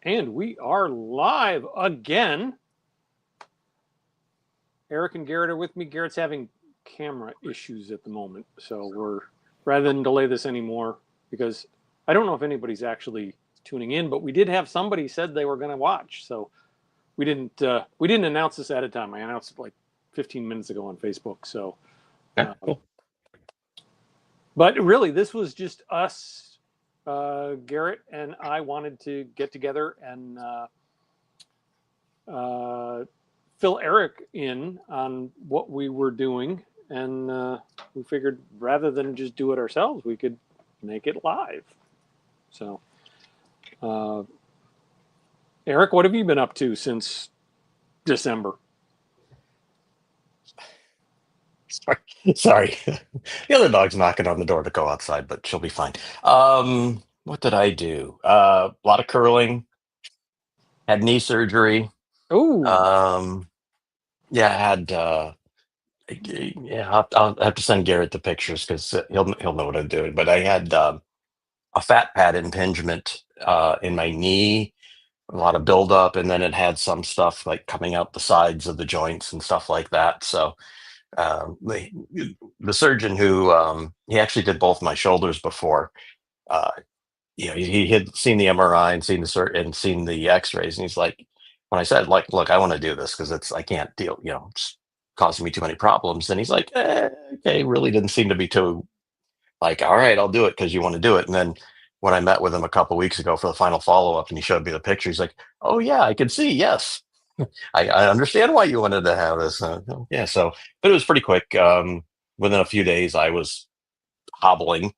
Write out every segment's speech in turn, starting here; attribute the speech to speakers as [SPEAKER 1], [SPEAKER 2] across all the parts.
[SPEAKER 1] And we are live again. Eric and Garrett are with me. Garrett's having camera issues at the moment. So we're, rather than delay this anymore, because I don't know if anybody's actually tuning in, but we did have somebody said they were going to watch. So we didn't announce this at a time. I announced it like 15 minutes ago on Facebook. So,
[SPEAKER 2] Yeah, cool.
[SPEAKER 1] but really, this was just us. Garrett and I wanted to get together and fill Eric in on what we were doing, and we figured rather than just do it ourselves, we could make it live. So, uh, Eric, what have you been up to since December?
[SPEAKER 2] Sorry. The other dog's knocking on the door to go outside, but she'll be fine. What did I do? A lot of curling, had knee surgery.
[SPEAKER 1] Oh,
[SPEAKER 2] Um, yeah, I had yeah, I'll have to send Garrett the pictures because he'll know what I'm doing. But I had a fat pad impingement in my knee, a lot of buildup, and then it had some stuff like coming out the sides of the joints and stuff like that. So the surgeon who he actually did both my shoulders before. Uh, he had seen the MRI and seen and seen the X-rays, and he's like, when I said like, look, I want to do this because I can't deal, it's causing me too many problems. And he's like, okay, really didn't seem to be too like, all right, I'll do it because you want to do it. And then when I met with him a couple weeks ago for the final follow up, and he showed me the picture, he's like, oh yeah, I can see, yes. I understand why you wanted to have this. Yeah, so but it was pretty quick. Within a few days, I was hobbling,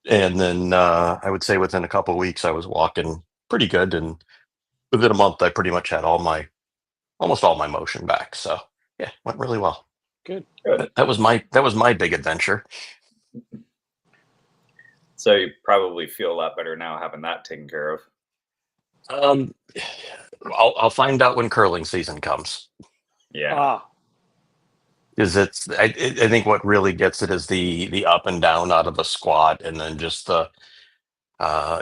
[SPEAKER 2] and then I would say within a couple of weeks, I was walking pretty good, and within a month, I pretty much had almost all my motion back. So yeah, went really well.
[SPEAKER 1] good.
[SPEAKER 3] Good.
[SPEAKER 2] That was my big adventure.
[SPEAKER 3] So you probably feel a lot better now having that taken care of.
[SPEAKER 2] Um, I'll find out when curling season comes.
[SPEAKER 3] Yeah.
[SPEAKER 1] Ah,
[SPEAKER 2] Is I think what really gets it is the up and down out of a squat, and then just the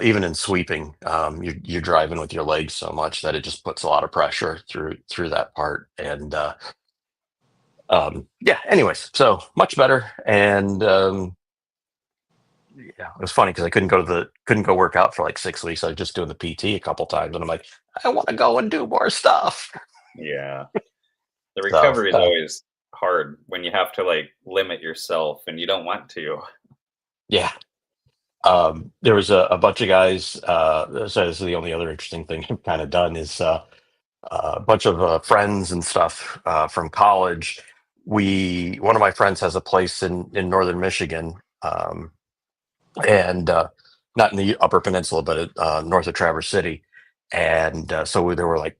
[SPEAKER 2] even in sweeping, you're driving with your legs so much that it just puts a lot of pressure through that part. And yeah, anyways, so much better. And yeah, it was funny because I couldn't go work out for like 6 weeks. I was just doing the PT a couple times, and I'm like, I want to go and do more stuff.
[SPEAKER 3] Yeah. The
[SPEAKER 2] So
[SPEAKER 3] recovery is always hard when you have to like limit yourself and you don't want to.
[SPEAKER 2] yeah. There was a bunch of guys. So this is the only other interesting thing I've kind of done is a bunch of friends and stuff from college. One of my friends has a place in northern Michigan, and not in the Upper Peninsula, but north of Traverse City. And so there were like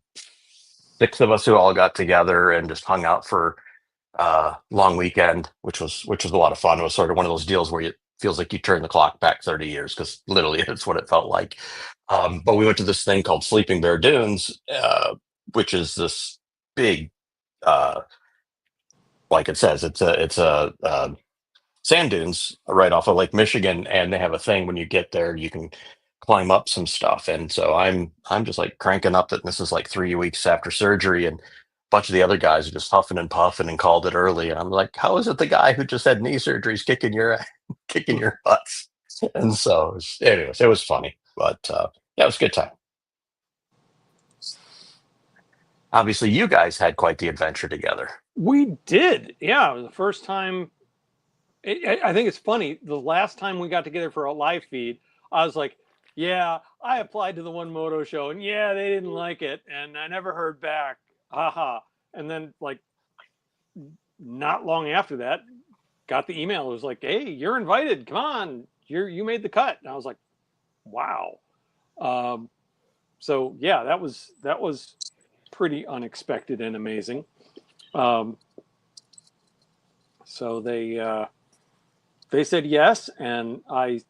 [SPEAKER 2] six of us who all got together and just hung out for long weekend, which was a lot of fun. It was sort of one of those deals where it feels like you turn the clock back 30 years because literally it's what it felt like. But we went to this thing called Sleeping Bear Dunes, which is this big, uh, like it says, it's a sand dunes right off of Lake Michigan, and they have a thing when you get there you can climb up some stuff. And so I'm just like cranking up that this is like 3 weeks after surgery, and a bunch of the other guys are just huffing and puffing and called it early. And I'm like, how is it the guy who just had knee surgeries kicking your kicking your butts? And so anyways, it was funny, but yeah, it was a good time. Obviously, you guys had quite the adventure together.
[SPEAKER 1] we did. Yeah, it was the first time. I think it's funny. The last time we got together for a live feed, I was like, "Yeah, I applied to the One Moto Show, and yeah, they didn't like it, and I never heard back." Haha. And then, like, not long after that, got the email. It was like, "Hey, you're invited. Come on, you made the cut." And I was like, "Wow." Um, so yeah, that was pretty unexpected and amazing. Um, so they said yes, and I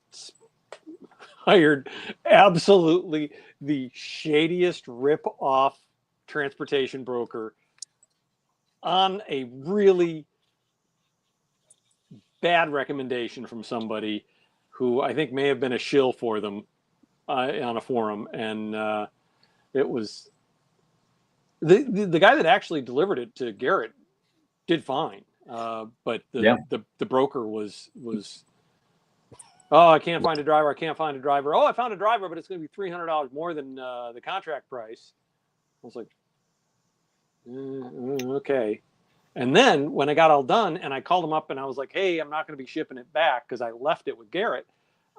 [SPEAKER 1] hired absolutely the shadiest rip-off transportation broker on a really bad recommendation from somebody who I think may have been a shill for them on a forum, and it was the guy that actually delivered it to Garrett did fine. But the broker was, oh, I can't find a driver. I can't find a driver. Oh, I found a driver, but it's going to be $300 more than the contract price. I was like, okay. And then when I got all done and I called him up and I was like, hey, I'm not going to be shipping it back because I left it with Garrett.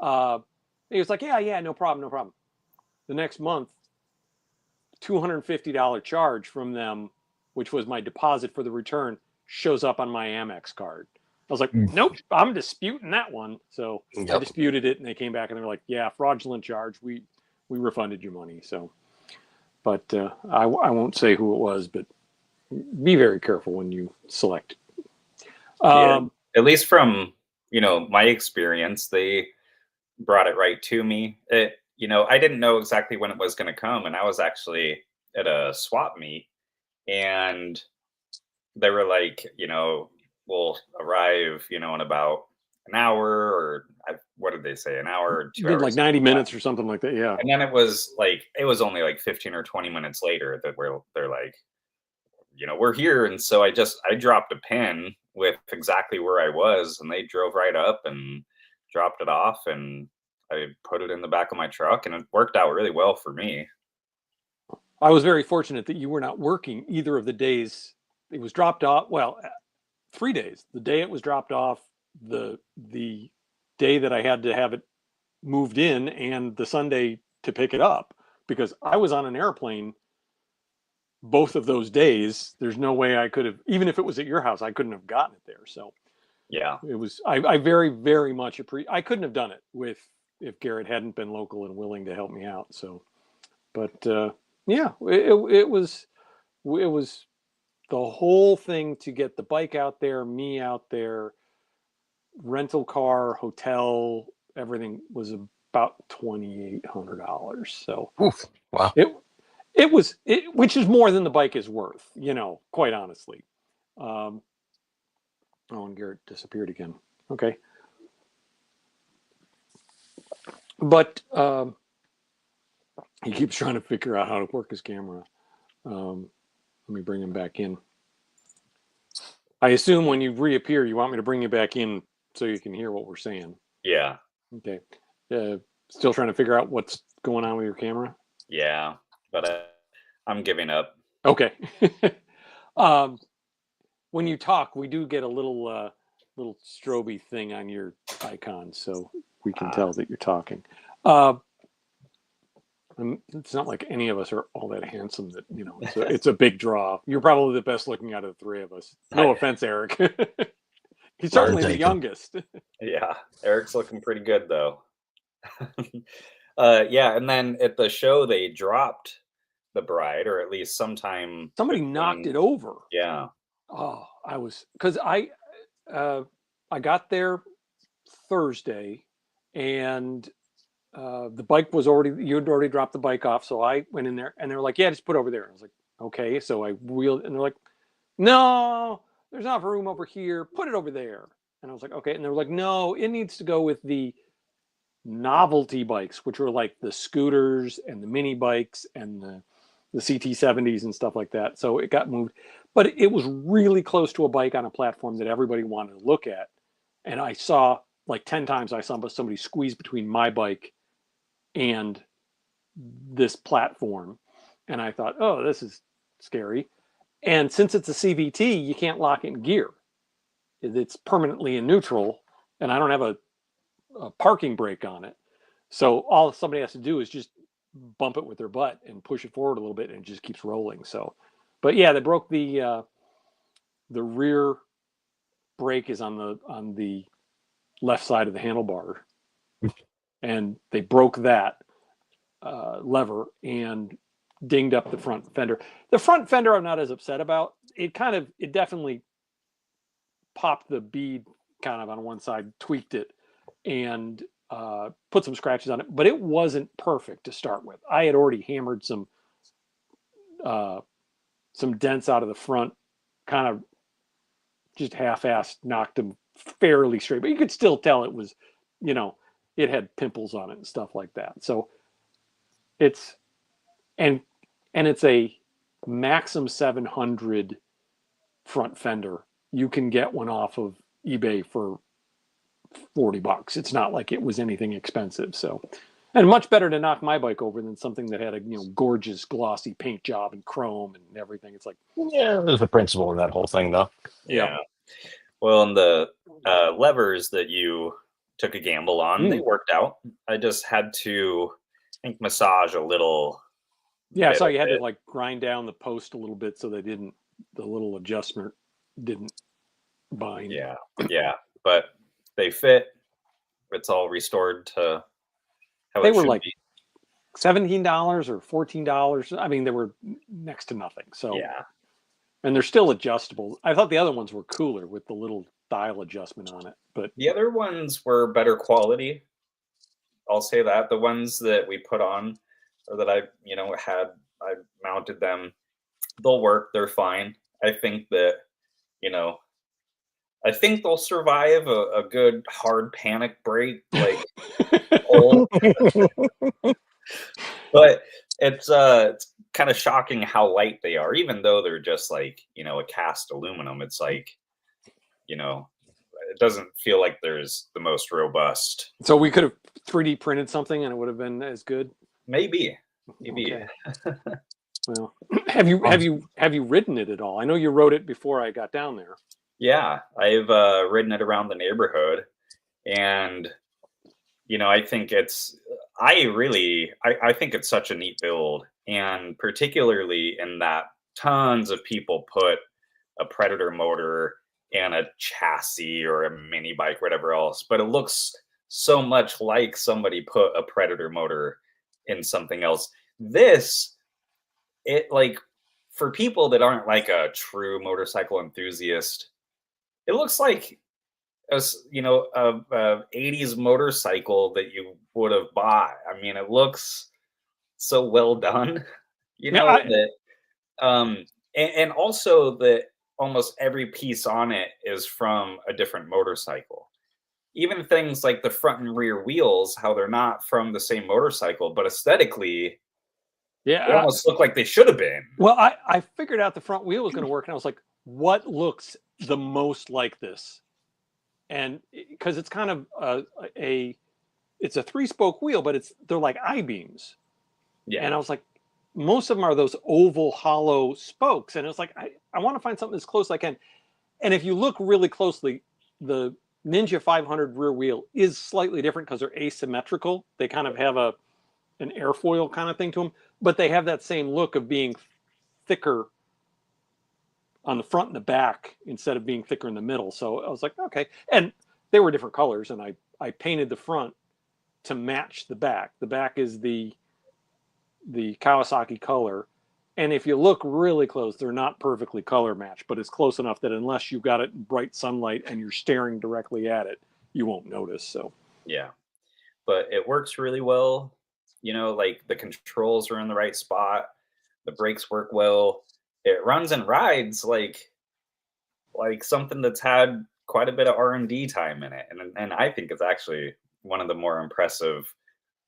[SPEAKER 1] He was like, yeah, no problem. The next month, $250 charge from them, which was my deposit for the return, shows up on my Amex card. I was like, nope, I'm disputing that one. So I disputed it, and they came back and they were like, yeah, fraudulent charge. We refunded your money. So, but I won't say who it was, but be very careful when you select.
[SPEAKER 3] At least from my experience, they brought it right to me. I didn't know exactly when it was going to come, and I was actually at a swap meet, and they were like, we'll arrive, in about an hour, or what did they say? An hour or 2 hours?
[SPEAKER 1] Like 90 minutes or something like that. Yeah.
[SPEAKER 3] And then it was only like 15 or 20 minutes later that they're like, we're here. And so I dropped a pin with exactly where I was, and they drove right up and dropped it off, and I put it in the back of my truck, and it worked out really well for me.
[SPEAKER 1] I was very fortunate that you were not working either of the days it was dropped off. Well, 3 days. The day it was dropped off, the day that I had to have it moved in, and the Sunday to pick it up, because I was on an airplane both of those days. There's no way I could have, even if it was at your house, I couldn't have gotten it there. So
[SPEAKER 3] yeah,
[SPEAKER 1] it was, I very, very much I couldn't have done it if Garrett hadn't been local and willing to help me out. So, but yeah, it was the whole thing to get the bike out there, me out there, rental car, hotel, everything was about $2,800. So
[SPEAKER 2] wow,
[SPEAKER 1] it was which is more than the bike is worth, quite honestly. And Garrett disappeared again. Okay. But he keeps trying to figure out how to work his camera. Let me bring him back in. I assume when you reappear, you want me to bring you back in so you can hear what we're saying.
[SPEAKER 3] Yeah.
[SPEAKER 1] Okay. Still trying to figure out what's going on with your camera?
[SPEAKER 3] Yeah, but I'm giving up.
[SPEAKER 1] Okay. When you talk, we do get a little stroby thing on your icon, so we can tell that you're talking. It's not like any of us are all that handsome that, it's a big draw. You're probably the best looking out of the three of us. No offense, Eric. He's certainly the youngest.
[SPEAKER 3] Yeah, Eric's looking pretty good, though. Yeah, and then at the show, they dropped the bride, or at least sometime.
[SPEAKER 1] Somebody knocked it over.
[SPEAKER 3] Yeah.
[SPEAKER 1] Oh, because I got there Thursday, and the bike was you'd already dropped the bike off. So I went in there, and they were like, yeah, just put it over there. I was like, okay. So I wheeled, and they're like, no, there's not room over here. Put it over there. And I was like, okay. And they were like, no, it needs to go with the novelty bikes, which were like the scooters and the mini bikes and the CT70s and stuff like that. So it got moved, but it was really close to a bike on a platform that everybody wanted to look at. And I saw like 10 times I saw somebody squeeze between my bike and this platform. And I thought, oh, this is scary. And since it's a CVT, you can't lock it in gear. It's permanently in neutral, and I don't have a parking brake on it. So all somebody has to do is just bump it with their butt and push it forward a little bit, and it just keeps rolling. So, but yeah, they broke the rear brake is on the left side of the handlebar, and they broke that lever and dinged up the front fender. The front fender I'm not as upset about. It definitely popped the bead kind of on one side, tweaked it, and put some scratches on it, but it wasn't perfect to start with. I had already hammered some dents out of the front, kind of just half-assed, knocked them fairly straight, but you could still tell it was, it had pimples on it and stuff like that. So and and it's a Maxim 700 front fender. You can get one off of eBay for $40. It's not like it was anything expensive. So, and much better to knock my bike over than something that had a gorgeous glossy paint job and chrome and everything. It's like,
[SPEAKER 2] yeah, there's a principle in that whole thing, though.
[SPEAKER 3] Yeah. Well, and the levers that you took a gamble on, they worked out. I just had to, I think, massage a little.
[SPEAKER 1] Yeah, so you had to like grind down the post a little bit so the little adjustment didn't bind.
[SPEAKER 3] Yeah, but they fit. It's all restored to how
[SPEAKER 1] they
[SPEAKER 3] it
[SPEAKER 1] were
[SPEAKER 3] should
[SPEAKER 1] like
[SPEAKER 3] be.
[SPEAKER 1] $17 or $14. I mean, they were next to nothing. So
[SPEAKER 3] Yeah,
[SPEAKER 1] and they're still adjustable. I thought the other ones were cooler with the little dial adjustment on it, but
[SPEAKER 3] the other ones were better quality. I'll say that the ones that we put on, or that I mounted them, they'll work. They're fine. I think that, I think they'll survive a good hard panic break, like old. But it's kind of shocking how light they are, even though they're just like, a cast aluminum. It's like, it doesn't feel like there's the most robust.
[SPEAKER 1] So we could have 3D printed something and it would have been as good.
[SPEAKER 3] Maybe.
[SPEAKER 1] Okay. Well, have you ridden it at all? I know you rode it before I got down there.
[SPEAKER 3] Yeah, I've ridden it around the neighborhood, and I think I think it's such a neat build, and particularly in that tons of people put a Predator motor and a chassis or a mini bike, whatever else, but it looks so much like somebody put a Predator motor in something else. For people that aren't like a true motorcycle enthusiast, it looks like a 80s motorcycle that you would have bought. I mean, it looks so well done, and also that almost every piece on it is from a different motorcycle. Even things like the front and rear wheels, how they're not from the same motorcycle, but aesthetically, they almost look like they should have been.
[SPEAKER 1] Well, I figured out the front wheel was going to work, and I was like, what looks the most like this? And because it's kind of it's a 3-spoke wheel, but they're like I-beams.
[SPEAKER 3] Yeah.
[SPEAKER 1] And I was like, most of them are those oval hollow spokes. And it's like, I want to find something as close as I can. And if you look really closely, the Ninja 500 rear wheel is slightly different because they're asymmetrical. They kind of have an airfoil kind of thing to them, but they have that same look of being thicker on the front and the back instead of being thicker in the middle. So I was like, okay. And they were different colors, and I painted the front to match the back. The back is the Kawasaki color. And if you look really close, they're not perfectly color matched, but it's close enough that unless you've got it in bright sunlight and you're staring directly at it, you won't notice. So
[SPEAKER 3] yeah, but it works really well. Like the controls are in the right spot. The brakes work well. It runs and rides like something that's had quite a bit of R&D time in it. And I think it's actually one of the more impressive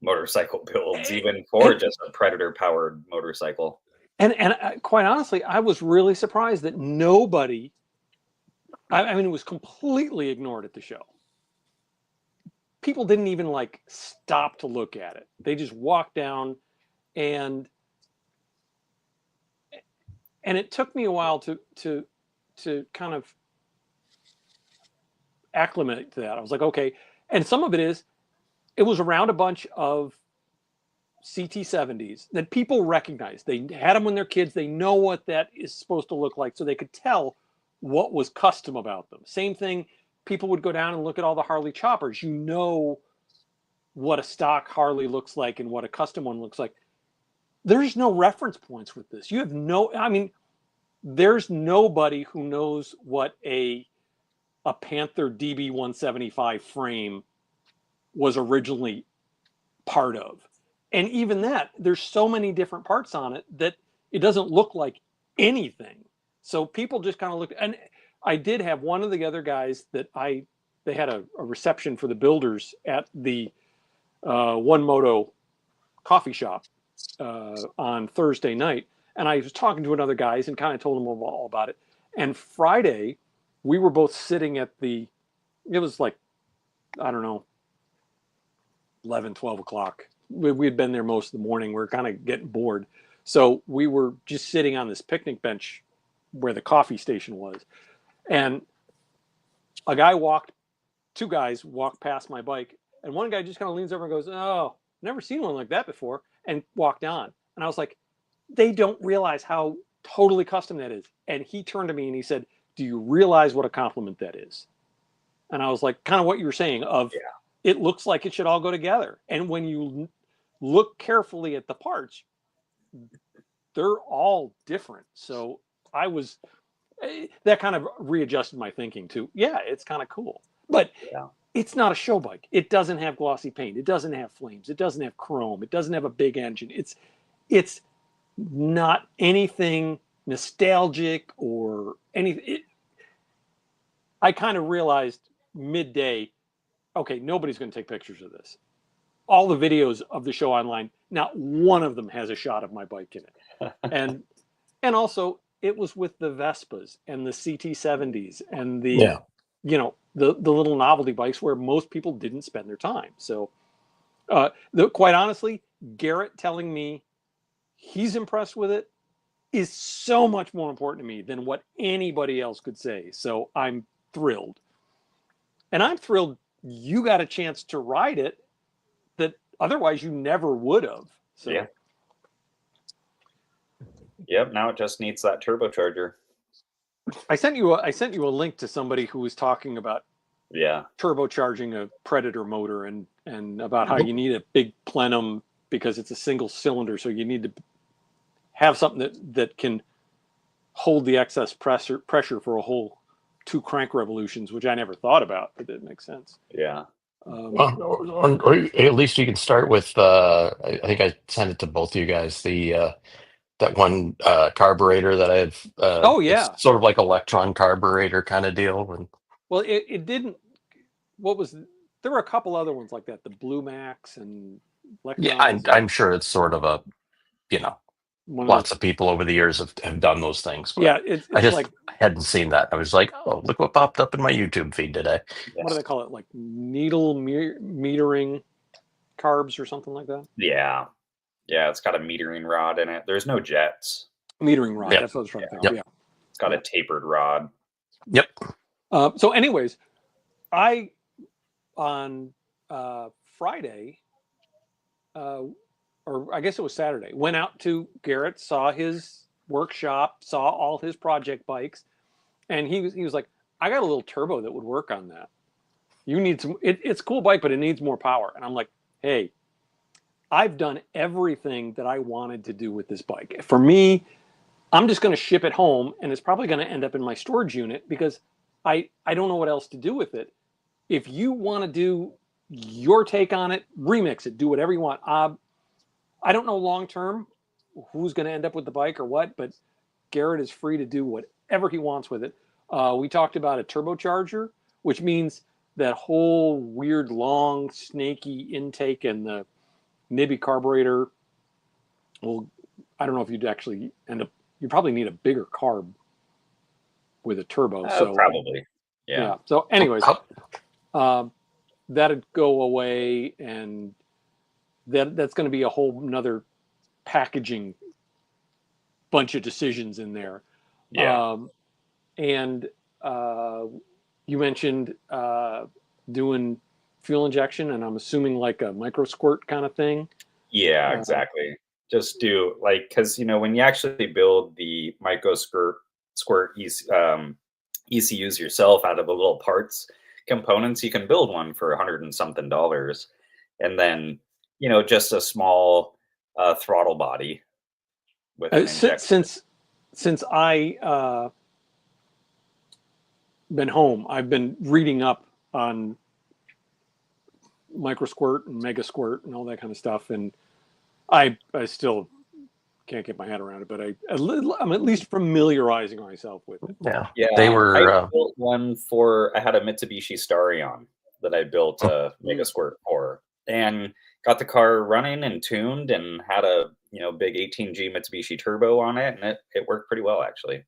[SPEAKER 3] motorcycle builds, even for just a Predator powered motorcycle.
[SPEAKER 1] And quite honestly, I was really surprised that nobody, I mean, it was completely ignored at the show. People didn't even like stop to look at it. They just walked down, and it took me a while to kind of acclimate to that. I was like, okay. And some of it was around a bunch of CT70s that people recognize. They had them when they're kids. They know what that is supposed to look like, so they could tell what was custom about them. Same thing, people would go down and look at all the Harley choppers. You know what a stock Harley looks like and what a custom one looks like. There's no reference points with this. You have there's nobody who knows what a Panther DB175 frame was originally part of. And even that, there's so many different parts on it that it doesn't look like anything. So people just kind of look. And I did have one of the other guys that they had a reception for the builders at the One Moto coffee shop on Thursday night. And I was talking to another guys and kind of told them all about it. And Friday, we were both sitting at it was like, I don't know, 11, 12 o'clock. We had been there most of the morning. We were kind of getting bored. So we were just sitting on this picnic bench where the coffee station was. And two guys walked past my bike. And one guy just kind of leans over and goes, "Oh, never seen one like that before," and walked on. And I was like, they don't realize how totally custom that is. And he turned to me and he said, "Do you realize what a compliment that is?" And I was like, kind of what you were saying of, it looks like it should all go together. And when you look carefully at the parts, they're all different. So that kind of readjusted my thinking to, it's kind of cool. But it's not a show bike. It doesn't have glossy paint. It doesn't have flames. It doesn't have chrome. It doesn't have a big engine. It's not anything nostalgic or anything. I kind of realized midday, okay, nobody's going to take pictures of this. All the videos of the show online, not one of them has a shot of my bike in it. And also, it was with the Vespas and the CT70s and the little novelty bikes where most people didn't spend their time. So, quite honestly, Garrett telling me he's impressed with it is so much more important to me than what anybody else could say. So I'm thrilled. And I'm thrilled you got a chance to ride it that otherwise you never would have. So
[SPEAKER 3] Yep, now it just needs that turbocharger.
[SPEAKER 1] I sent you a link to somebody who was talking about turbocharging a Predator motor and about how you need a big plenum because it's a single cylinder, so you need to have something that can hold the excess pressure for a whole 2 crank revolutions, which I never thought about, but it makes sense.
[SPEAKER 2] Yeah. Or at least you can start with I think I sent it to both of you guys, the that one carburetor that I have. It's sort of like electron carburetor kind of deal. And
[SPEAKER 1] well, it didn't. There were a couple other ones like that, the Blue Max and
[SPEAKER 2] I'm sure it's sort of a, lots of people over the years have done those things. But
[SPEAKER 1] it's
[SPEAKER 2] I just
[SPEAKER 1] like,
[SPEAKER 2] hadn't seen that. I was like, oh, look what popped up in my YouTube feed today.
[SPEAKER 1] What do they call it? Like needle metering carbs or something like that?
[SPEAKER 3] Yeah. Yeah, it's got a metering rod in it. There's no jets.
[SPEAKER 1] Metering rod. That's what I was trying to think of. Yeah.
[SPEAKER 3] It's got a tapered rod.
[SPEAKER 2] Yep.
[SPEAKER 1] So anyways, on Friday, or I guess it was Saturday, went out to Garrett, saw his workshop, saw all his project bikes, and he was like, "I got a little turbo that would work on that. You need some. It's a cool bike, but it needs more power." And I'm like, "Hey, I've done everything that I wanted to do with this bike. For me, I'm just going to ship it home, and it's probably going to end up in my storage unit because I don't know what else to do with it. If you want to do your take on it, remix it, do whatever you want. I don't know long term who's going to end up with the bike or what, but Garrett is free to do whatever he wants with it." We talked about a turbocharger, which means that whole weird, long, snaky intake and the Nibby carburetor. Well, I don't know if you'd actually you probably need a bigger carb with a turbo. So
[SPEAKER 3] probably. Yeah.
[SPEAKER 1] So anyways, that'd go away, and that's going to be a whole nother packaging bunch of decisions in there.
[SPEAKER 3] Yeah.
[SPEAKER 1] And you mentioned doing fuel injection, and I'm assuming like a micro squirt kind of thing.
[SPEAKER 3] Yeah, exactly. Just do because when you actually build the micro squirt ECUs yourself out of the little parts components, you can build one for $100 and something, and then just a small throttle body with an injection.
[SPEAKER 1] Since I been home, I've been reading up on micro squirt and mega squirt and all that kind of stuff, and I still can't get my head around it, but I'm at least familiarizing myself with it.
[SPEAKER 2] Yeah. They were.
[SPEAKER 3] I built one I had a Mitsubishi Starion that I built a mega squirt for, and got the car running and tuned, and had a big 18G Mitsubishi turbo on it, and it worked pretty well actually.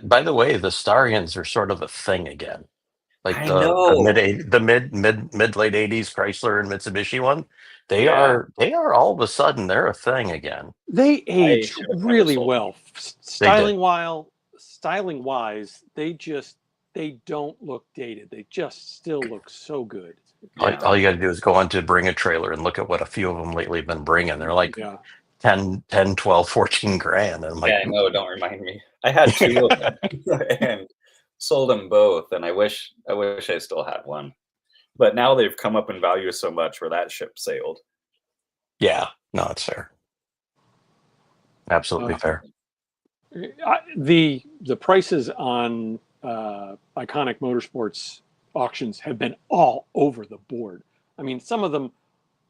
[SPEAKER 2] By the way, the Starions are sort of a thing again. Like
[SPEAKER 3] I
[SPEAKER 2] the
[SPEAKER 3] know.
[SPEAKER 2] mid late 80s Chrysler and Mitsubishi one, they are all of a sudden they're a thing again.
[SPEAKER 1] They aged
[SPEAKER 3] should have never
[SPEAKER 1] really
[SPEAKER 3] sold
[SPEAKER 1] well.
[SPEAKER 2] They did.
[SPEAKER 1] Styling wise, they don't look dated. They just still look so good.
[SPEAKER 2] All you got to do is go on to Bring a Trailer and look at what a few of them lately have been bringing. They're like 10, 12, 14 grand. And I'm like,
[SPEAKER 3] Yeah, no, don't remind me. I had two of them and sold them both, and I wish I still had one. But now they've come up in value so much where that ship sailed.
[SPEAKER 2] yeah, no, it's fair. Absolutely fair.
[SPEAKER 1] The prices on Iconic Motorsports auctions have been all over the board. I mean, some of them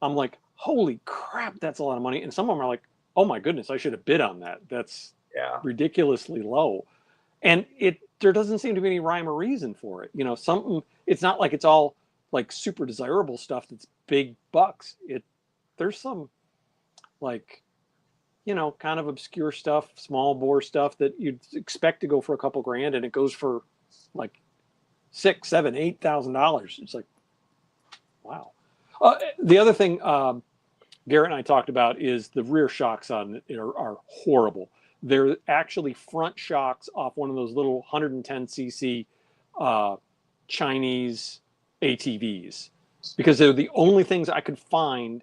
[SPEAKER 1] I'm like, holy crap, that's a lot of money. And some of them are like, oh my goodness, I should have bid on that. That's ridiculously low. And there doesn't seem to be any rhyme or reason for it. It's not like it's all like super desirable stuff that's big bucks. There's some like, kind of obscure stuff, small bore stuff that you'd expect to go for a couple grand, and it goes for like $6,000, $7,000, $8,000. It's like, wow. The other thing Garrett and I talked about is the rear shocks on it are horrible. They're actually front shocks off one of those little 110cc Chinese ATVs, because they're the only things I could find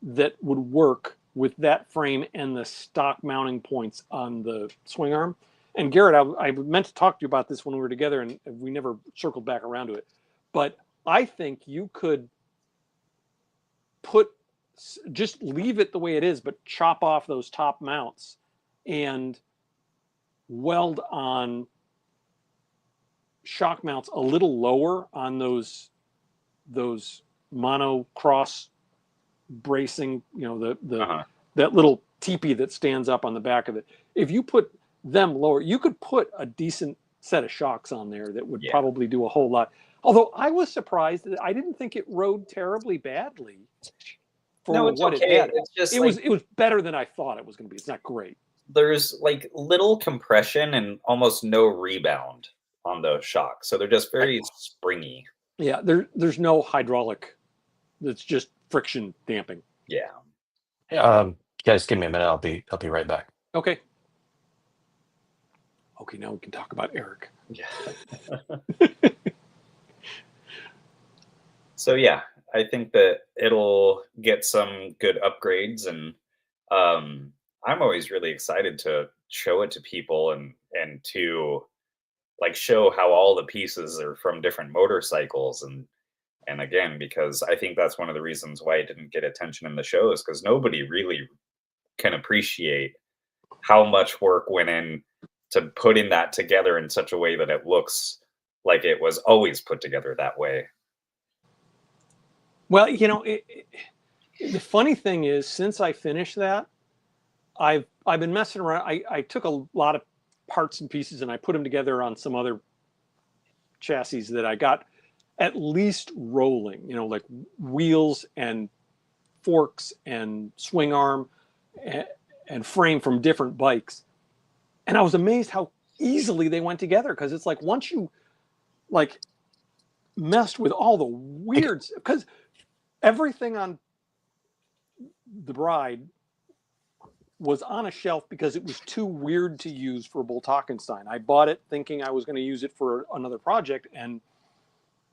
[SPEAKER 1] that would work with that frame and the stock mounting points on the swing arm. And Garrett, I meant to talk to you about this when we were together, and we never circled back around to it. But I think you could just leave it the way it is, but chop off those top mounts and weld on shock mounts a little lower on those monocross bracing, that little teepee that stands up on the back of it. If you put them lower, you could put a decent set of shocks on there that would probably do a whole lot. Although I was surprised that I didn't think it rode terribly badly for what it had.
[SPEAKER 3] It's just
[SPEAKER 1] it was better than I thought it was going to be. It's not great.
[SPEAKER 3] There's like little compression and almost no rebound on those shocks, so they're just very springy.
[SPEAKER 1] Yeah, there's no hydraulic. It's just friction damping.
[SPEAKER 3] Yeah.
[SPEAKER 2] Guys, give me a minute. I'll be right back.
[SPEAKER 1] Okay. Now we can talk about Eric.
[SPEAKER 3] Yeah. So yeah, I think that it'll get some good upgrades, and I'm always really excited to show it to people and to like show how all the pieces are from different motorcycles, and again, because I think that's one of the reasons why it didn't get attention in the show, is because nobody really can appreciate how much work went in to putting that together in such a way that it looks like it was always put together that way.
[SPEAKER 1] Well, the funny thing is, since I finished that, I've been messing around. I took a lot of parts and pieces and I put them together on some other chassis that I got at least rolling, like wheels and forks and swing arm and frame from different bikes. And I was amazed how easily they went together, because it's like once you like messed with all the weirds, because everything on the Bride was on a shelf because it was too weird to use for Bolt Hockenstein. I bought it thinking I was going to use it for another project, and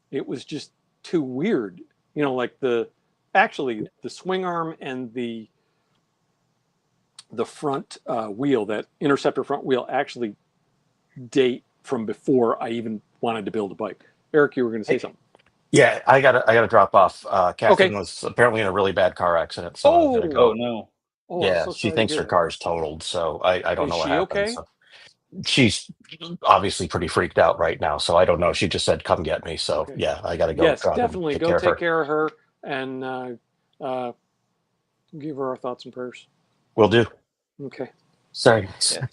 [SPEAKER 1] it was just too weird. Like the swing arm and the front wheel, that Interceptor front wheel, actually date from before I even wanted to build a bike. Eric, you were going to say something.
[SPEAKER 2] Yeah, I gotta drop off. Catherine was apparently in a really bad car accident. So I'm gonna go.
[SPEAKER 3] Oh no.
[SPEAKER 1] Oh,
[SPEAKER 2] yeah,
[SPEAKER 1] so
[SPEAKER 2] she thinks her car's totaled, so I don't know what happened.
[SPEAKER 1] Okay?
[SPEAKER 2] So she's obviously pretty freaked out right now, so I don't know. She just said, "Come get me." So yeah, I gotta go.
[SPEAKER 1] Yes, definitely go take care of her and give her our thoughts and prayers.
[SPEAKER 2] Will do.
[SPEAKER 1] Okay.
[SPEAKER 2] Sorry.
[SPEAKER 3] Yeah.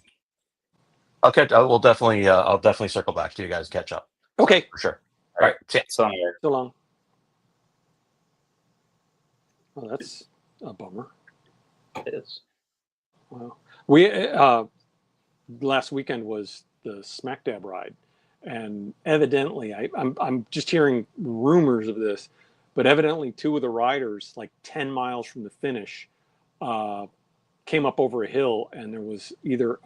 [SPEAKER 2] Okay, I'll definitely circle back to you guys, catch up.
[SPEAKER 1] Okay,
[SPEAKER 2] For sure. All right. See ya.
[SPEAKER 3] So
[SPEAKER 1] long. Oh, that's a bummer.
[SPEAKER 3] it is.
[SPEAKER 1] Well, we last weekend was the smack dab ride, and evidently, I'm just hearing rumors of this, but evidently, two of the riders, like 10 miles from the finish, came up over a hill, and there was either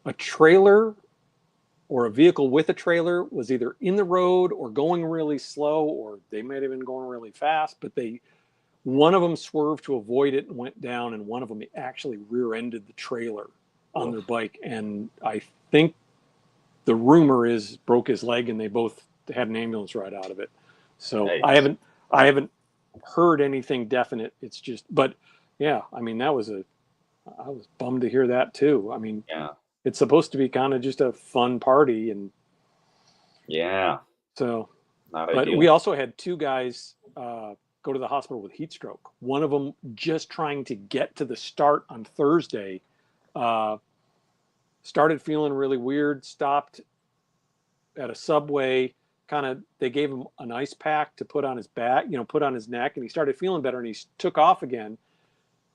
[SPEAKER 1] a trailer or a vehicle with a trailer was either in the road or going really slow, or they might have been going really fast, but one of them swerved to avoid it and went down, and one of them actually rear-ended the trailer on their bike. And I think the rumor is broke his leg, and they both had an ambulance ride out of it. So
[SPEAKER 3] Nice.
[SPEAKER 1] I haven't heard anything definite. It's just, but yeah, I mean, I was bummed to hear that too. I mean,
[SPEAKER 3] Yeah.
[SPEAKER 1] It's supposed to be kind of just a fun party, and
[SPEAKER 3] yeah,
[SPEAKER 1] so.
[SPEAKER 3] Not
[SPEAKER 1] But
[SPEAKER 3] ideal.
[SPEAKER 1] we also had two guys go to the hospital with heat stroke. One of them just trying to get to the start on Thursday, started feeling really weird, stopped at a Subway, they gave him an ice pack to put on his back, put on his neck, and he started feeling better, and he took off again.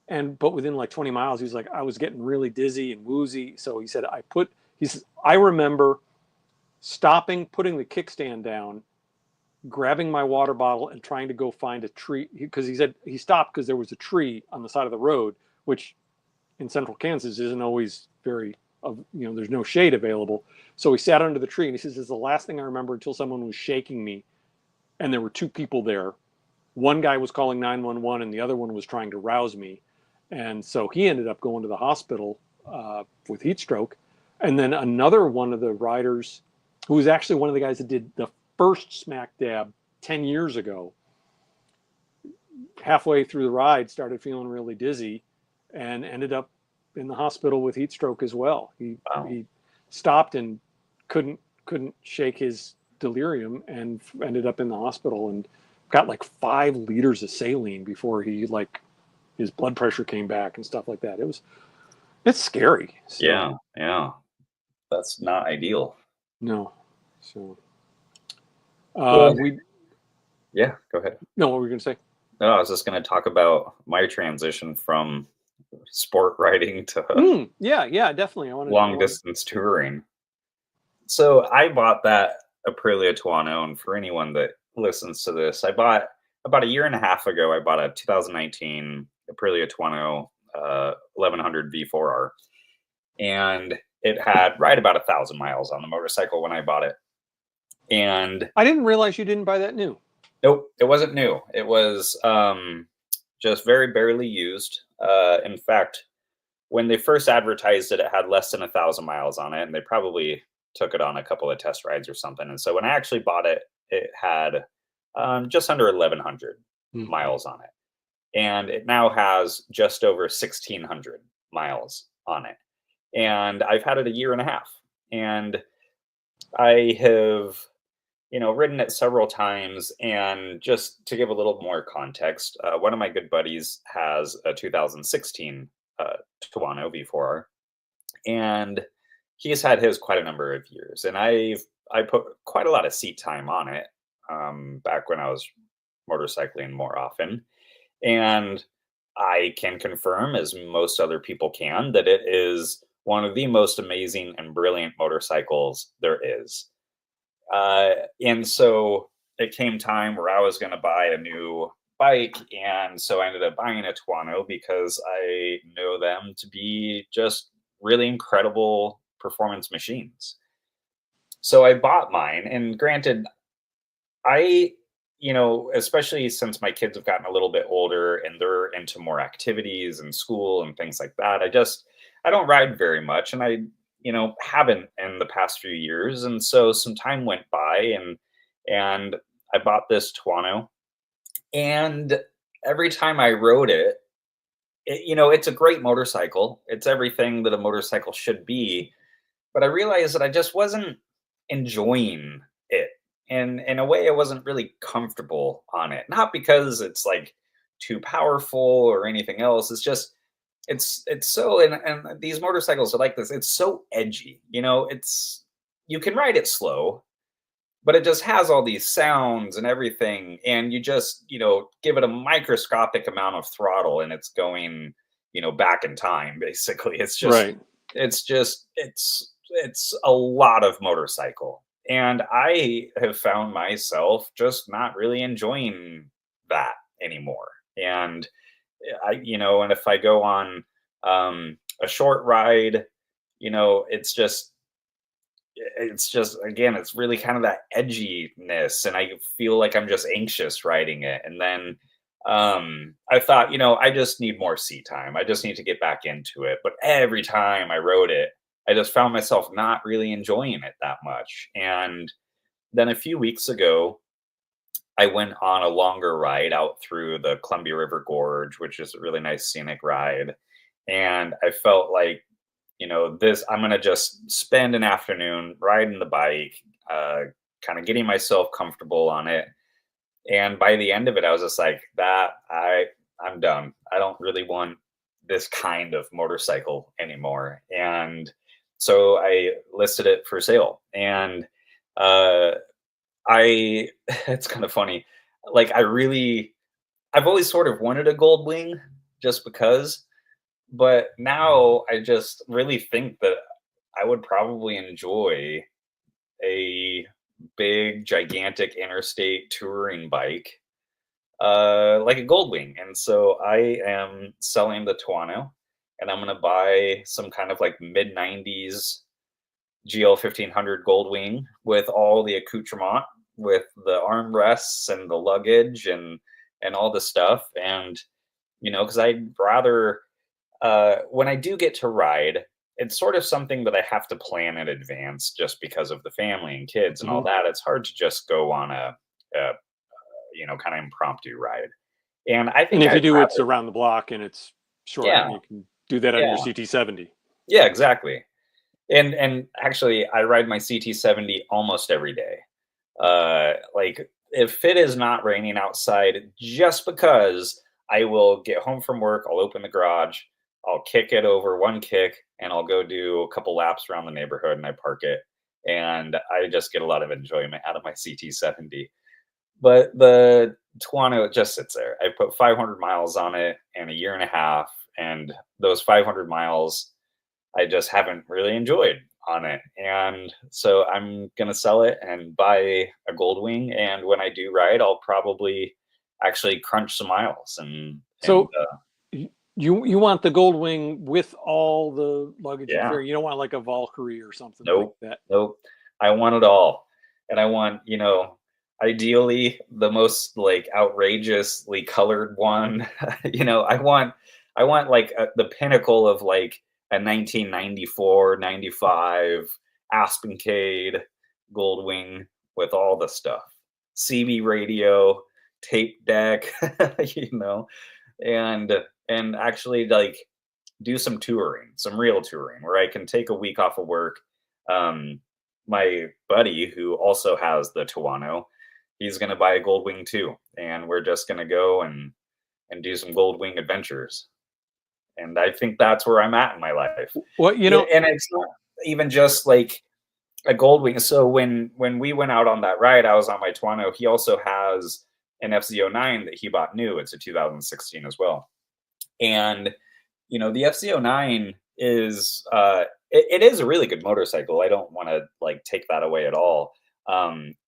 [SPEAKER 1] But within like 20 miles, he was like, I was getting really dizzy and woozy. So he said, I remember stopping, putting the kickstand down, grabbing my water bottle and trying to go find a tree, because he said he stopped because there was a tree on the side of the road, which in central Kansas isn't always there's no shade available. So he sat under the tree, and he says, "This is the last thing I remember until someone was shaking me, and there were two people there. One guy was calling 911, and the other one was trying to rouse me." And so he ended up going to the hospital with heat stroke. And then another one of the riders, who was actually one of the guys that did the first smack dab 10 years ago, halfway through the ride started feeling really dizzy and ended up in the hospital with heat stroke as well. He stopped and couldn't shake his delirium and ended up in the hospital and got like 5 liters of saline before his blood pressure came back and stuff like that. It's scary. So,
[SPEAKER 3] Yeah. That's not ideal.
[SPEAKER 1] No. So
[SPEAKER 3] yeah, go ahead.
[SPEAKER 1] No, what were we going to say?
[SPEAKER 3] No, I was just going to talk about my transition from sport riding to
[SPEAKER 1] yeah, definitely.
[SPEAKER 3] long distance touring. So I bought that Aprilia Tuono, and for anyone that listens to this, I bought about a year and a half ago. I bought a 2019 Aprilia Tuono 1100 V4R, and it had right about 1,000 miles on the motorcycle when I bought it. And
[SPEAKER 1] I didn't realize you didn't buy that new.
[SPEAKER 3] Nope, it wasn't new. It was just very barely used. In fact, when they first advertised it, it had less than 1,000 miles on it, and they probably took it on a couple of test rides or something. And so when I actually bought it, it had just under 1,100 miles on it, and it now has just over 1,600 miles on it. And I've had it a year and a half, and I have ridden it several times. And just to give a little more context, one of my good buddies has a 2016 Tuono V4R, and he's had his quite a number of years. And I put quite a lot of seat time on it back when I was motorcycling more often. And I can confirm, as most other people can, that it is one of the most amazing and brilliant motorcycles there is. And so it came time where I was going to buy a new bike. And so I ended up buying a Tuono because I know them to be just really incredible performance machines. So I bought mine, and granted, especially since my kids have gotten a little bit older and they're into more activities and school and things like that, I don't ride very much, and I haven't in the past few years. And so some time went by, and I bought this Tuono, and every time I rode it, it's a great motorcycle. It's everything that a motorcycle should be, but I realized that I just wasn't enjoying it. And in a way, I wasn't really comfortable on it. Not because it's like too powerful or anything else. It's just, it's so, and these motorcycles are like this. It's so edgy, you can ride it slow, but it just has all these sounds and everything. And you just, give it a microscopic amount of throttle, and it's going, back in time. Basically, it's a lot of motorcycle, and I have found myself just not really enjoying that anymore. And and if I go on a short ride, it's just again, it's really kind of that edginess, and I feel like I'm just anxious riding it. And then I thought, I just need more seat time. I just need to get back into it. But every time I rode it, I just found myself not really enjoying it that much. And then a few weeks ago, I went on a longer ride out through the Columbia River Gorge, which is a really nice scenic ride. And I felt like, I'm going to just spend an afternoon riding the bike, kind of getting myself comfortable on it. And by the end of it, I was just like, I'm done. I don't really want this kind of motorcycle anymore. And so I listed it for sale. And it's kind of funny. Like, I've always sort of wanted a gold wing just because, but now I just really think that I would probably enjoy a big, gigantic interstate touring bike, like a gold wing. And so I am selling the Tuono, and I'm going to buy some kind of like mid 90s GL 1500 gold wing with all the accoutrement, with the armrests and the luggage and all the stuff. And because I'd rather, when I do get to ride, it's sort of something that I have to plan in advance, just because of the family and kids and all that. It's hard to just go on a kind of impromptu ride. And I think,
[SPEAKER 1] if you do, it's around the block and it's short.
[SPEAKER 3] Yeah.
[SPEAKER 1] You can do that on your CT70.
[SPEAKER 3] Yeah, exactly. And actually, I ride my CT70 almost every day. Like, if it is not raining outside, just because I will get home from work, I'll open the garage, I'll kick it over one kick, and I'll go do a couple laps around the neighborhood, and I park it. And I just get a lot of enjoyment out of my CT70. But the Tuono just sits there. I put 500 miles on it in a year and a half, and those 500 miles I just haven't really enjoyed on it. And so I'm going to sell it and buy a gold wing. And when I do ride, I'll probably actually crunch some miles.
[SPEAKER 1] You want the gold wing with all the luggage and
[SPEAKER 3] Yeah.
[SPEAKER 1] fare. You don't want like a Valkyrie or something
[SPEAKER 3] Nope.
[SPEAKER 1] like that.
[SPEAKER 3] Nope. I want it all. And I want, ideally the most like outrageously colored one. I want like the pinnacle of like a 1994, 95 Aspencade gold wing with all the stuff. CB radio, tape deck, and actually like do some touring, some real touring, where I can take a week off of work. My buddy, who also has the Tuono, he's going to buy a gold wing too, and we're just going to go and do some gold wing adventures. And I think that's where I'm at in my life.
[SPEAKER 1] Well,
[SPEAKER 3] and it's not even just like a gold wing. So when we went out on that ride, I was on my Tuono. He also has an FZ09 that he bought new. It's a 2016 as well. And the FZ09 is it is a really good motorcycle. I don't want to like take that away at all.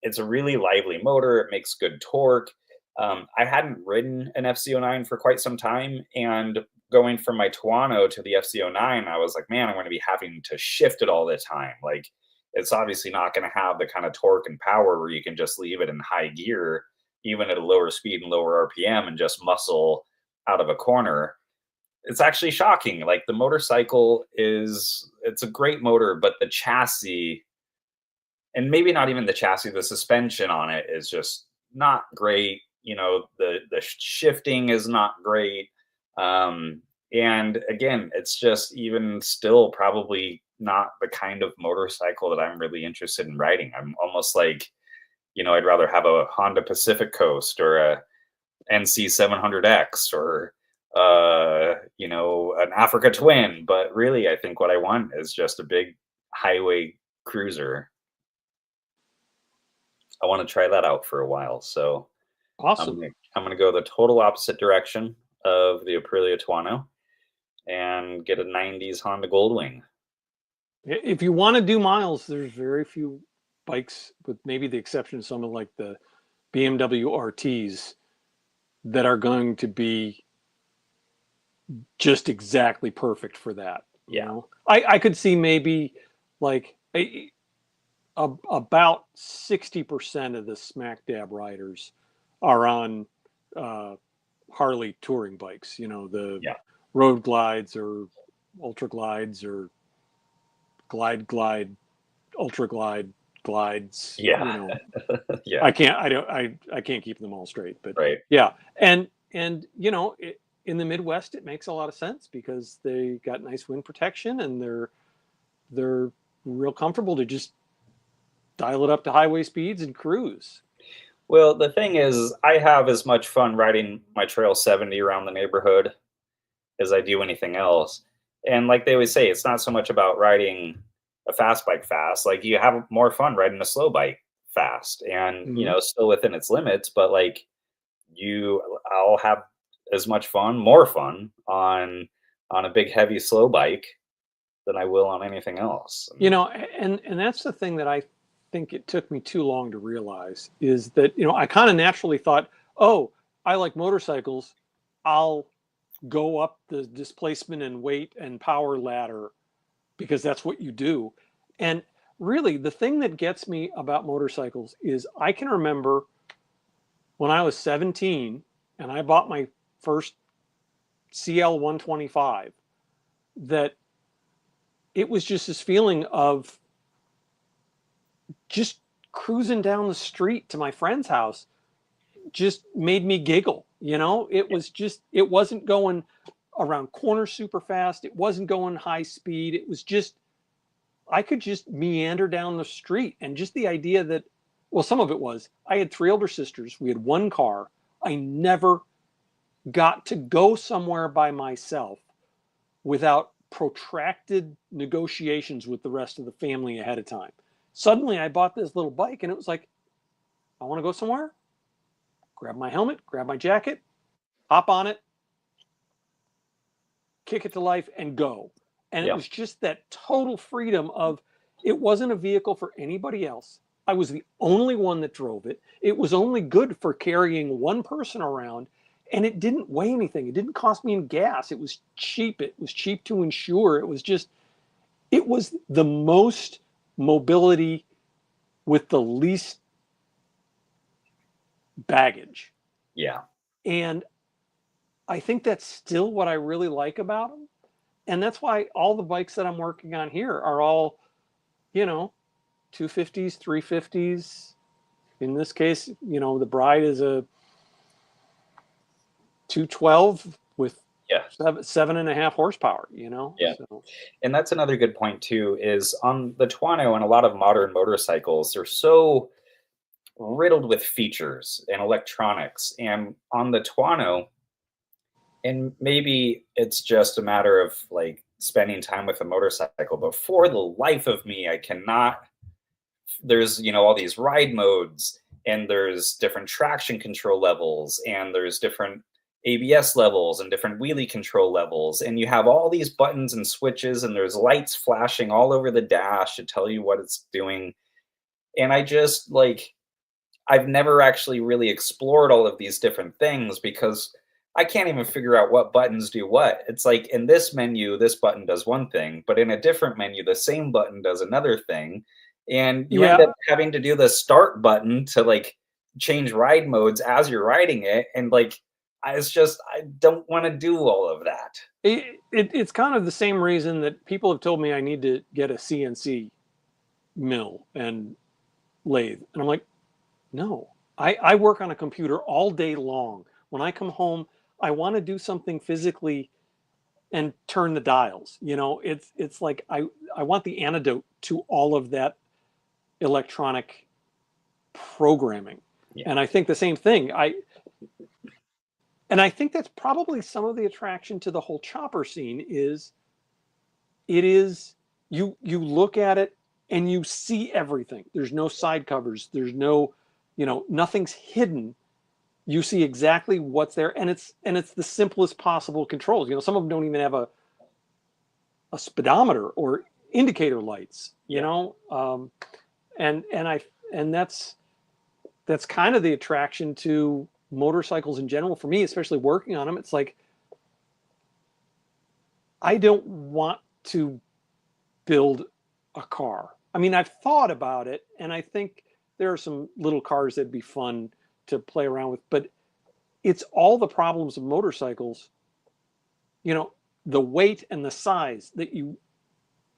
[SPEAKER 3] It's a really lively motor. It makes good torque. I hadn't ridden an FZ09 for quite some time, and going from my Tuono to the FZ09, I was like, man, I'm going to be having to shift it all the time. Like, it's obviously not going to have the kind of torque and power where you can just leave it in high gear, even at a lower speed and lower RPM, and just muscle out of a corner. It's actually shocking. Like, the motorcycle it's a great motor, but the chassis, and maybe not even the chassis, the suspension on it is just not great. The shifting is not great. And again, it's just even still probably not the kind of motorcycle that I'm really interested in riding. I'm almost like, I'd rather have a Honda Pacific Coast or a NC 700X or, an Africa Twin. But really, I think what I want is just a big highway cruiser. I want to try that out for a while. So
[SPEAKER 1] awesome.
[SPEAKER 3] I'm going to go the total opposite direction of the Aprilia Tuono. and get a 90s Honda Goldwing.
[SPEAKER 1] If you want to do miles, there's very few bikes, with maybe the exception of some of like the BMW RTs, that are going to be just exactly perfect for that. You know? I could see maybe like about 60% of the smack dab riders are on Harley touring bikes, you know, the road glides or ultra glides or glide, ultra glides.
[SPEAKER 3] Yeah.
[SPEAKER 1] You know,
[SPEAKER 3] Yeah.
[SPEAKER 1] I can't keep them all straight, but
[SPEAKER 3] right.
[SPEAKER 1] yeah. And you know, in the Midwest, it makes a lot of sense because they got nice wind protection and they're real comfortable to just dial it up to highway speeds and cruise.
[SPEAKER 3] Well, the thing is, I have as much fun riding my Trail 70 around the neighborhood as I do anything else. And like they always say, it's not so much about riding a fast bike fast. Like you have more fun riding a slow bike fast and, you know, still within its limits, but like I'll have as much fun, more fun on a big, heavy, slow bike than I will on anything else.
[SPEAKER 1] You know, and that's the thing that I think it took me too long to realize is that, you know, I kind of naturally thought, oh, I like motorcycles. I'll go up the displacement and weight and power ladder because that's what you do. And really, the thing that gets me about motorcycles is I can remember when I was 17 and I bought my first CL 125, that it was just this feeling of just cruising down the street to my friend's house just made me giggle. You know, it was just, it wasn't going around corners super fast. It wasn't going high speed. It was just, I could just meander down the street. And just the idea that, well, some of it was, I had 3 older sisters. We had one car. I never got to go somewhere by myself without protracted negotiations with the rest of the family ahead of time. Suddenly I bought this little bike and it was like, I want to go somewhere, grab my helmet, grab my jacket, hop on it, kick it to life and go. And it was just that total freedom of, it wasn't a vehicle for anybody else. I was the only one that drove it. It was only good for carrying one person around, and it didn't weigh anything. It didn't cost me any gas. It was cheap. It was cheap to insure. It was just, it was the most mobility with the least baggage.
[SPEAKER 3] Yeah.
[SPEAKER 1] And I think that's still what I really like about them. And that's why all the bikes that I'm working on here are all, you know, 250s, 350s. In this case, you know, the Bride is a 212 with 7.5 horsepower, you know?
[SPEAKER 3] Yeah.
[SPEAKER 1] So.
[SPEAKER 3] And that's another good point too, is on the Tuono and a lot of modern motorcycles, they're so riddled with features and electronics. And on the Tuono, and maybe it's just a matter of like spending time with a motorcycle, but for the life of me, I cannot, there's, you know, all these ride modes and there's different traction control levels and there's different ABS levels and different wheelie control levels. And you have all these buttons and switches and there's lights flashing all over the dash to tell you what it's doing. And I just like, I've never actually really explored all of these different things because I can't even figure out what buttons do what. It's like in this menu, this button does one thing, but in a different menu, the same button does another thing. And you end up having to do the start button to like change ride modes as you're riding it. And like, it's just, I don't want to do all of that.
[SPEAKER 1] It's kind of the same reason that people have told me I need to get a CNC mill and lathe. And I'm like, no, I work on a computer all day long. When I come home, I want to do something physically and turn the dials. You know, it's like I want the antidote to all of that electronic programming. Yeah. And I think the same thing. And I think that's probably some of the attraction to the whole chopper scene is you look at it and you see everything. There's no side covers. There's no, you know, nothing's hidden. You see exactly what's there, and it's the simplest possible controls. You know, some of them don't even have a a speedometer or indicator lights, you know, and that's kind of the attraction to motorcycles in general for me, especially working on them. It's like, I don't want to build a car. I mean, I've thought about it, and I think there are some little cars that'd be fun to play around with, but it's all the problems of motorcycles, you know, the weight and the size that you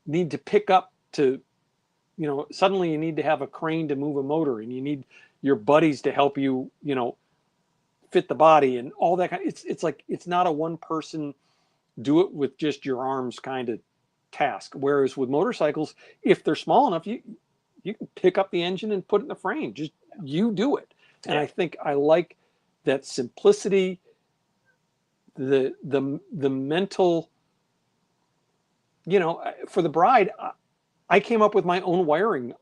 [SPEAKER 1] need to pick up to, you know, suddenly you need to have a crane to move a motor, and you need your buddies to help you, you know, fit the body and all that kind of, it's like, it's not a one person do it with just your arms kind of task. Whereas with motorcycles, if they're small enough, you can pick up the engine and put it in the frame. Just you do it. And I think I like that simplicity, the mental, you know, for the bride, I came up with my own wiring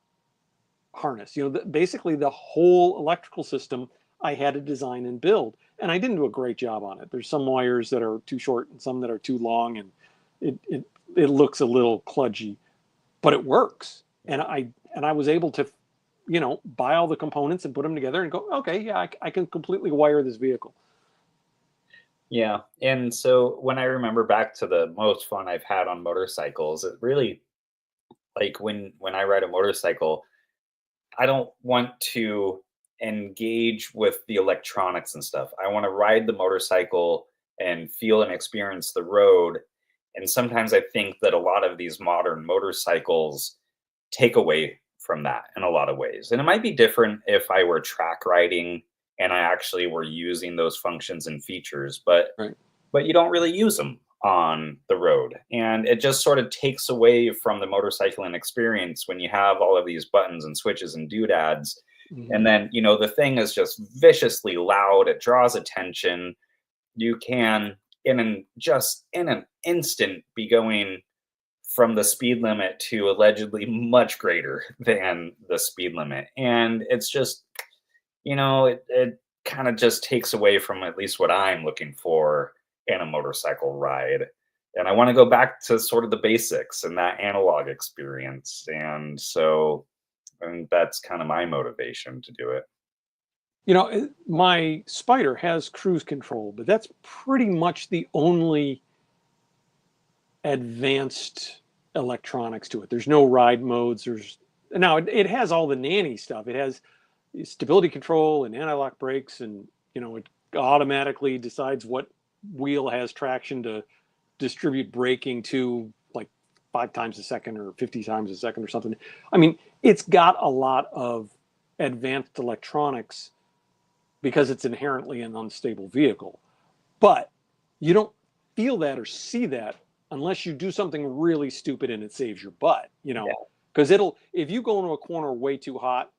[SPEAKER 1] harness. You know, basically the whole electrical system I had to design and build, and I didn't do a great job on it. There's some wires that are too short and some that are too long, and it looks a little kludgy, but it works. And I was able to, you know, buy all the components and put them together and go, okay, yeah, I can completely wire this vehicle.
[SPEAKER 3] Yeah. And so when I remember back to the most fun I've had on motorcycles, it really, like when I ride a motorcycle, I don't want to engage with the electronics and stuff. I want to ride the motorcycle and feel and experience the road. And sometimes I think that a lot of these modern motorcycles take away from that in a lot of ways. And it might be different if I were track riding and I actually were using those functions and features, but you don't really use them on the road. And it just sort of takes away from the motorcycling experience when you have all of these buttons and switches and doodads. And then, you know, the thing is just viciously loud. It draws attention. You can, in an instant, be going from the speed limit to allegedly much greater than the speed limit. And it's just, you know, it kind of just takes away from at least what I'm looking for in a motorcycle ride. And I want to go back to sort of the basics and that analog experience. And so that's kind of my motivation to do it.
[SPEAKER 1] You know, my Spider has cruise control, but that's pretty much the only advanced electronics to it. There's no ride modes. Now it has all the nanny stuff. It has stability control and anti-lock brakes, and, you know, it automatically decides what wheel has traction to distribute braking to, like 5 times a second or 50 times a second or something. I mean, it's got a lot of advanced electronics because it's inherently an unstable vehicle. But you don't feel that or see that unless you do something really stupid and it saves your butt, you know, because if you go into a corner way too hot,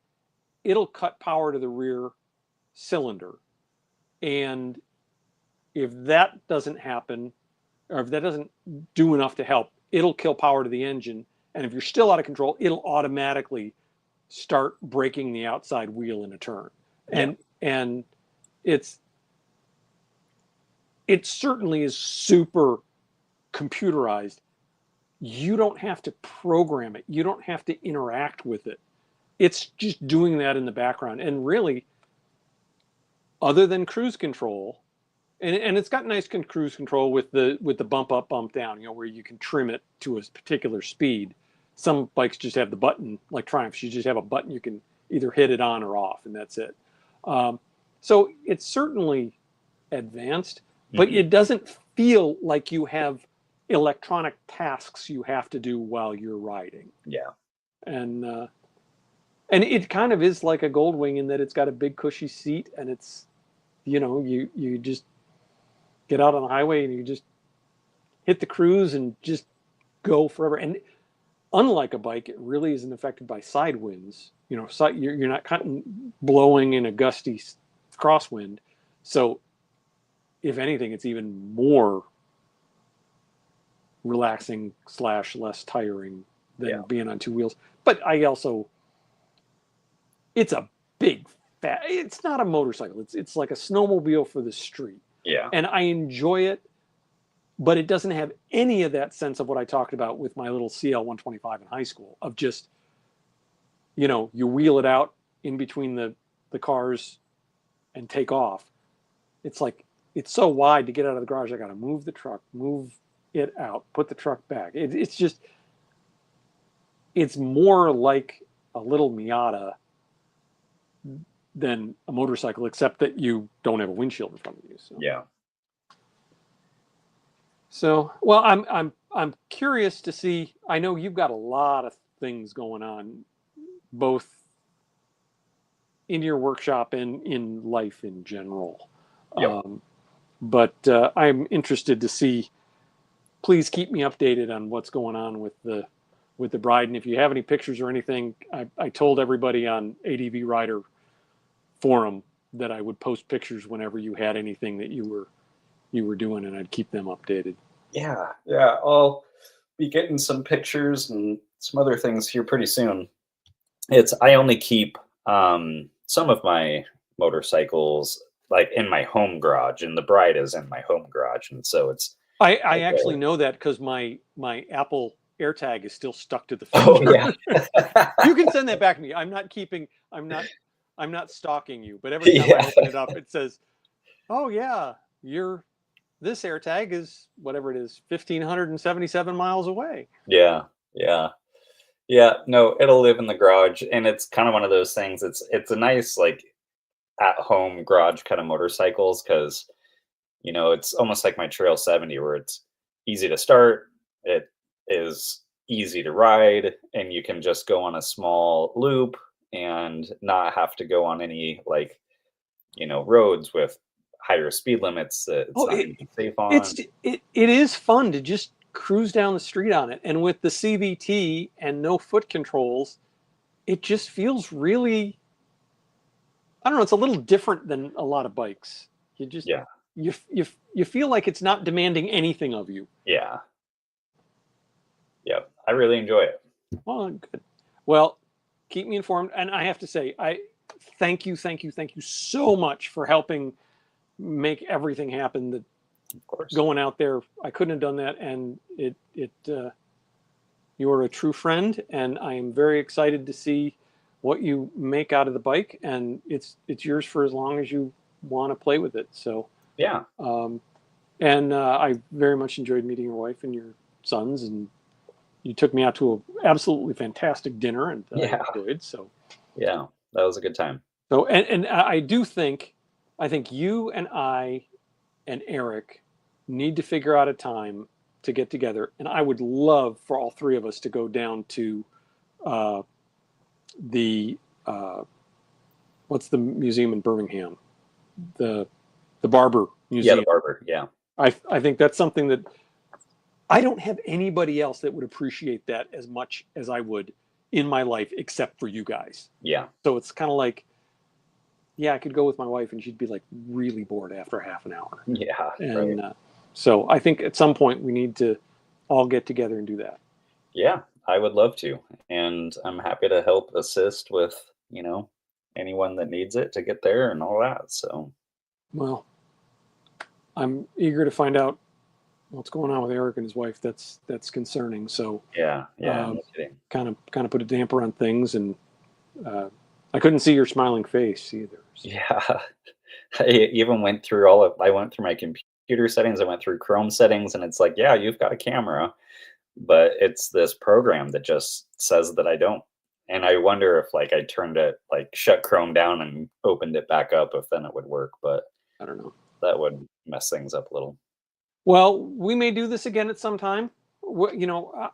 [SPEAKER 1] it'll cut power to the rear cylinder. And if that doesn't happen, or if that doesn't do enough to help, it'll kill power to the engine. And if you're still out of control, it'll automatically start braking the outside wheel in a turn. And it certainly is super computerized. You don't have to program it. You don't have to interact with it. It's just doing that in the background. And really, other than cruise control, and it's got nice cruise control with the bump up, bump down, you know, where you can trim it to a particular speed. Some bikes just have the button, like Triumphs. You just have a button you can either hit it on or off, and that's it. So it's certainly advanced, but it doesn't feel like you have electronic tasks you have to do while you're riding.
[SPEAKER 3] Yeah.
[SPEAKER 1] And it kind of is like a Goldwing in that it's got a big cushy seat, and it's, you know, you just get out on the highway and you just hit the cruise and just go forever. And unlike a bike, it really isn't affected by side winds. You know, you're not blowing in a gusty crosswind. So if anything, it's even more relaxing / less tiring than being on 2 wheels. But it's a big fat, it's not a motorcycle. It's like a snowmobile for the street.
[SPEAKER 3] Yeah.
[SPEAKER 1] And I enjoy it but it doesn't have any of that sense of what I talked about with my little CL 125 in high school of just, you know, you wheel it out in between the cars and take off. It's like, it's so wide to get out of the garage. I got to move the truck, move it out, put the truck back. It's just, it's more like a little Miata than a motorcycle, except that you don't have a windshield in front of you. So.
[SPEAKER 3] Yeah.
[SPEAKER 1] So, well, I'm curious to see. I know you've got a lot of things going on, both in your workshop and in life in general.
[SPEAKER 3] Yep.
[SPEAKER 1] But I'm interested to see. Please keep me updated on what's going on with the bride, and if you have any pictures or anything, I told everybody on ADV Rider forum that I would post pictures whenever you had anything that you were doing, and I'd keep them updated.
[SPEAKER 3] Yeah. I'll be getting some pictures and some other things here pretty soon. I only keep some of my motorcycles like in my home garage, and the bride is in my home garage, and so it's.
[SPEAKER 1] I actually know that because my Apple AirTag is still stuck to the fender.
[SPEAKER 3] Oh yeah.
[SPEAKER 1] You can send that back to me. I'm not stalking you, but every time I open it up, it says, "Oh yeah, this AirTag is whatever it is, 1,577 miles away."
[SPEAKER 3] Yeah. No, it'll live in the garage, and it's kind of one of those things. It's a nice like at home garage kind of motorcycles because you know it's almost like my Trail 70 where it's easy to start. It is easy to ride, and you can just go on a small loop and not have to go on any like, you know, roads with higher speed limits that it's not even safe on.
[SPEAKER 1] It is fun to just cruise down the street on it. And with the CVT and no foot controls, it just feels really, I don't know, it's a little different than a lot of bikes. You just, you feel like it's not demanding anything of you.
[SPEAKER 3] Yeah. Yep. I really enjoy it.
[SPEAKER 1] Well, good. Well, keep me informed. And I have to say, I thank you so much for helping make everything happen. That
[SPEAKER 3] of course,
[SPEAKER 1] going out there, I couldn't have done that. And you are a true friend, and I am very excited to see what you make out of the bike. And it's yours for as long as you want to play with it. So
[SPEAKER 3] yeah.
[SPEAKER 1] I very much enjoyed meeting your wife and your sons, and you took me out to an absolutely fantastic dinner, and I enjoyed. So
[SPEAKER 3] yeah, that was a good time.
[SPEAKER 1] So and I think you and I and Eric need to figure out a time to get together, and I would love for all three of us to go down to the what's the museum in Birmingham, the Barber Museum.
[SPEAKER 3] Yeah, the Barber. Yeah,
[SPEAKER 1] I think that's something that I don't have anybody else that would appreciate that as much as I would in my life, except for you guys.
[SPEAKER 3] Yeah.
[SPEAKER 1] So it's kind of like, yeah, I could go with my wife and she'd be like really bored after half an hour.
[SPEAKER 3] Yeah.
[SPEAKER 1] And so I think at some point we need to all get together and do that.
[SPEAKER 3] Yeah, I would love to. And I'm happy to help assist with, you know, anyone that needs it to get there and all that. So,
[SPEAKER 1] well, I'm eager to find out what's going on with Eric and his wife. That's concerning. So
[SPEAKER 3] yeah, no kidding.
[SPEAKER 1] kind of put a damper on things, and I couldn't see your smiling face either. So.
[SPEAKER 3] Yeah, I even went through I went through my computer settings. I went through Chrome settings, and it's like, yeah, you've got a camera, but it's this program that just says that I don't. And I wonder if like I turned it, like shut Chrome down and opened it back up, if then it would work. But
[SPEAKER 1] I don't know.
[SPEAKER 3] That would mess things up a little.
[SPEAKER 1] Well, we may do this again at some time. You know,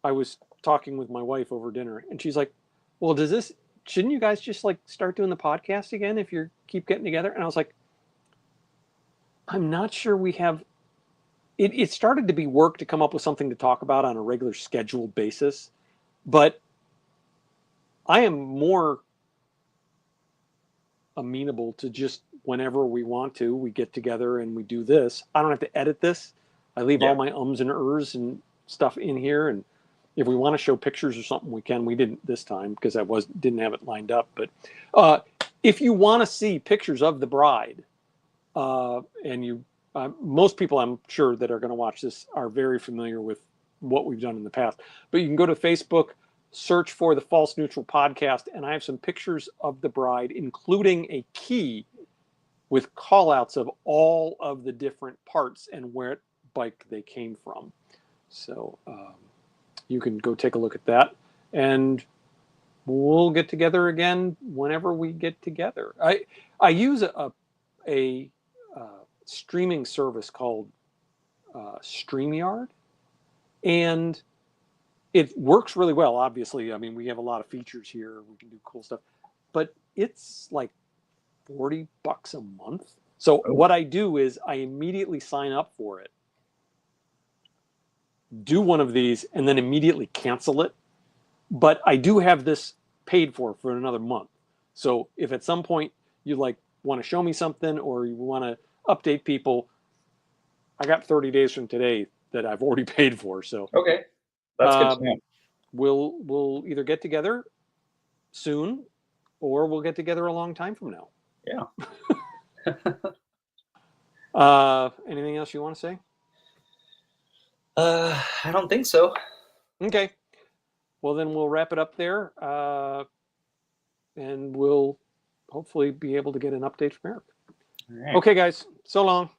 [SPEAKER 1] I was talking with my wife over dinner, and she's like, well, shouldn't you guys just like start doing the podcast again if you keep getting together? And I was like, I'm not sure we have. It started to be work to come up with something to talk about on a regular scheduled basis, but I am more amenable to just whenever we want to, we get together and we do this. I don't have to edit this. I leave all my ums and ers and stuff in here. And if we want to show pictures or something, we can. We didn't this time because I didn't have it lined up. But if you want to see pictures of the bride and you most people, I'm sure, that are going to watch this are very familiar with what we've done in the past. But you can go to Facebook, search for the False Neutral Podcast, and I have some pictures of the bride, including a key with call-outs of all of the different parts and where bike they came from. So you can go take a look at that, and we'll get together again whenever we get together. I use a streaming service called StreamYard, and it works really well. Obviously, I mean, we have a lot of features here. We can do cool stuff, but it's like $40 a month. So what I do is I immediately sign up for it, do one of these, and then immediately cancel it. But I do have this paid for another month. So if at some point you like want to show me something or you want to update people, I got 30 days from today that I've already paid for. So
[SPEAKER 3] okay, that's good to know.
[SPEAKER 1] We'll either get together soon or we'll get together a long time from now.
[SPEAKER 3] Yeah.
[SPEAKER 1] Anything else you want to say?
[SPEAKER 3] I don't think so.
[SPEAKER 1] Okay. Well, then we'll wrap it up there. And we'll hopefully be able to get an update from Eric.
[SPEAKER 3] All right.
[SPEAKER 1] Okay, guys. So long.